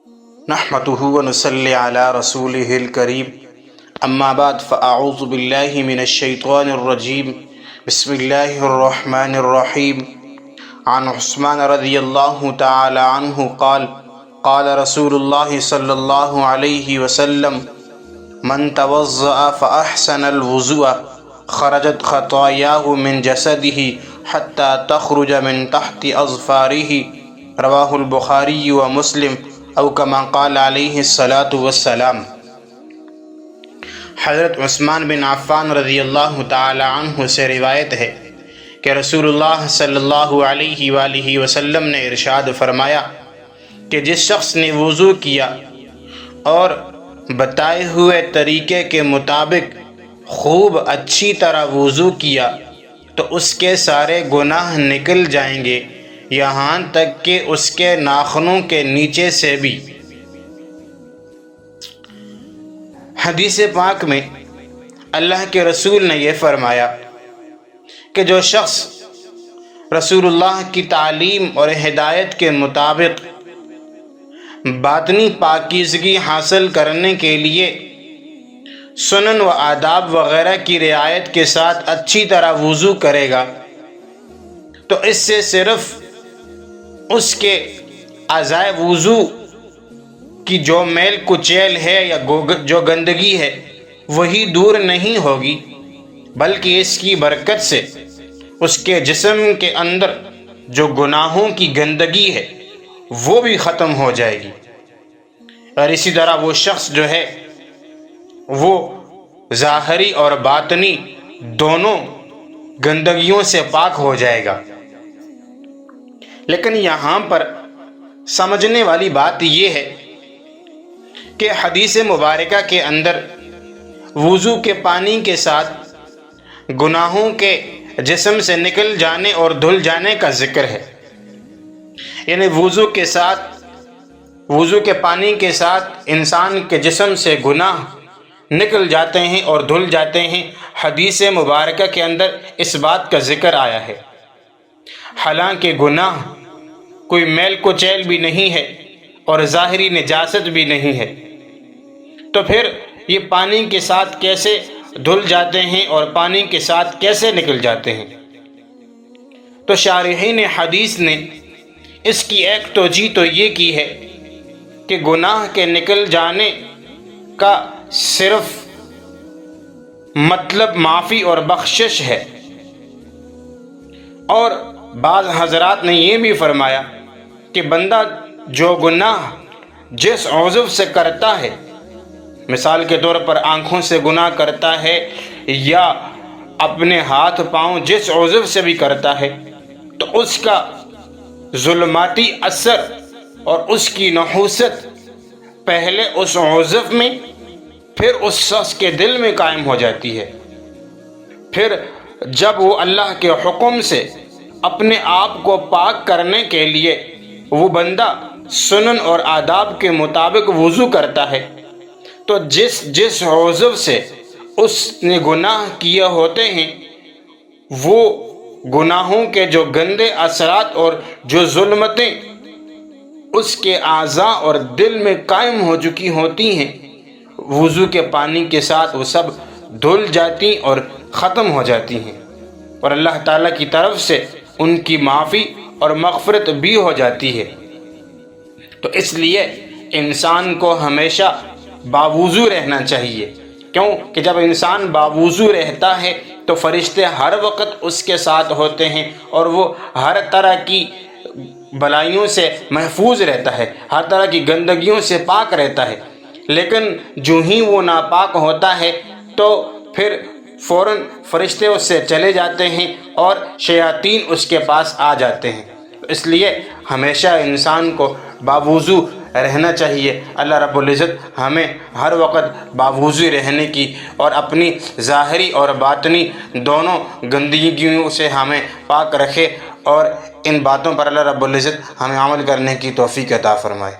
نحمده ونصلي على رسوله الكريم اما بعد فاعوذ بالله من الشيطان الرجيم بسم الله الرحمن الرحيم عن عثمان رضي الله تعالى عنه قال قال رسول الله صلى الله عليه وسلم من توضأ فأحسن الوضوء خرجت خطاياه من جسده حتى تخرج من تحت أظفاره رواه البخاری و مسلم او کما قال علیہ الصلاۃ والسلام۔ حضرت عثمان بن عفان رضی اللہ تعالی عنہ سے روایت ہے کہ رسول اللہ صلی اللہ علیہ وآلہ وسلم نے ارشاد فرمایا کہ جس شخص نے وضو کیا اور بتائے ہوئے طریقے کے مطابق خوب اچھی طرح وضو کیا تو اس کے سارے گناہ نکل جائیں گے، یہاں تک کہ اس کے ناخنوں کے نیچے سے بھی۔ حدیث پاک میں اللہ کے رسول نے یہ فرمایا کہ جو شخص رسول اللہ کی تعلیم اور ہدایت کے مطابق باطنی پاکیزگی حاصل کرنے کے لیے سنن و آداب وغیرہ کی رعایت کے ساتھ اچھی طرح وضو کرے گا تو اس سے صرف اس کے اعضائے وضو کی جو میل کچیل ہے یا جو گندگی ہے وہی دور نہیں ہوگی، بلکہ اس کی برکت سے اس کے جسم کے اندر جو گناہوں کی گندگی ہے وہ بھی ختم ہو جائے گی، اور اسی طرح وہ شخص جو ہے وہ ظاہری اور باطنی دونوں گندگیوں سے پاک ہو جائے گا۔ لیکن یہاں پر سمجھنے والی بات یہ ہے کہ حدیث مبارکہ کے اندر وضو کے پانی کے ساتھ گناہوں کے جسم سے نکل جانے اور دھل جانے کا ذکر ہے، یعنی وضو کے پانی کے ساتھ انسان کے جسم سے گناہ نکل جاتے ہیں اور دھل جاتے ہیں۔ حدیث مبارکہ کے اندر اس بات کا ذکر آیا ہے، حالانکہ گناہ کوئی میل کچیل بھی نہیں ہے اور ظاہری نجاست بھی نہیں ہے، تو پھر یہ پانی کے ساتھ کیسے دھل جاتے ہیں اور پانی کے ساتھ کیسے نکل جاتے ہیں؟ تو شارحین حدیث نے اس کی ایک توجیہ تو یہ کی ہے کہ گناہ کے نکل جانے کا صرف مطلب معافی اور بخشش ہے، اور بعض حضرات نے یہ بھی فرمایا کہ بندہ جو گناہ جس عضو سے کرتا ہے، مثال کے طور پر آنکھوں سے گناہ کرتا ہے یا اپنے ہاتھ پاؤں جس عضو سے بھی کرتا ہے، تو اس کا ظلماتی اثر اور اس کی نحوست پہلے اس عضو میں پھر اس شخص کے دل میں قائم ہو جاتی ہے۔ پھر جب وہ اللہ کے حکم سے اپنے آپ کو پاک کرنے کے لیے وہ بندہ سنن اور آداب کے مطابق وضو کرتا ہے تو جس عضو سے اس نے گناہ کیے ہوتے ہیں وہ گناہوں کے جو گندے اثرات اور جو ظلمتیں اس کے اعضاء اور دل میں قائم ہو چکی ہوتی ہیں، وضو کے پانی کے ساتھ وہ سب دھل جاتی اور ختم ہو جاتی ہیں، اور اللہ تعالیٰ کی طرف سے ان کی معافی اور مغفرت بھی ہو جاتی ہے۔ تو اس لیے انسان کو ہمیشہ باوضو رہنا چاہیے، کیوں کہ جب انسان باوضو رہتا ہے تو فرشتے ہر وقت اس کے ساتھ ہوتے ہیں اور وہ ہر طرح کی بلائیوں سے محفوظ رہتا ہے، ہر طرح کی گندگیوں سے پاک رہتا ہے۔ لیکن جو ہی وہ ناپاک ہوتا ہے تو پھر فوراً فرشتے اس سے چلے جاتے ہیں اور شیاطین اس کے پاس آ جاتے ہیں۔ اس لیے ہمیشہ انسان کو باوضو رہنا چاہیے۔ اللہ رب العزت ہمیں ہر وقت باوضو رہنے کی اور اپنی ظاہری اور باطنی دونوں گندگیوں سے ہمیں پاک رکھے، اور ان باتوں پر اللہ رب العزت ہمیں عمل کرنے کی توفیق عطا فرمائے۔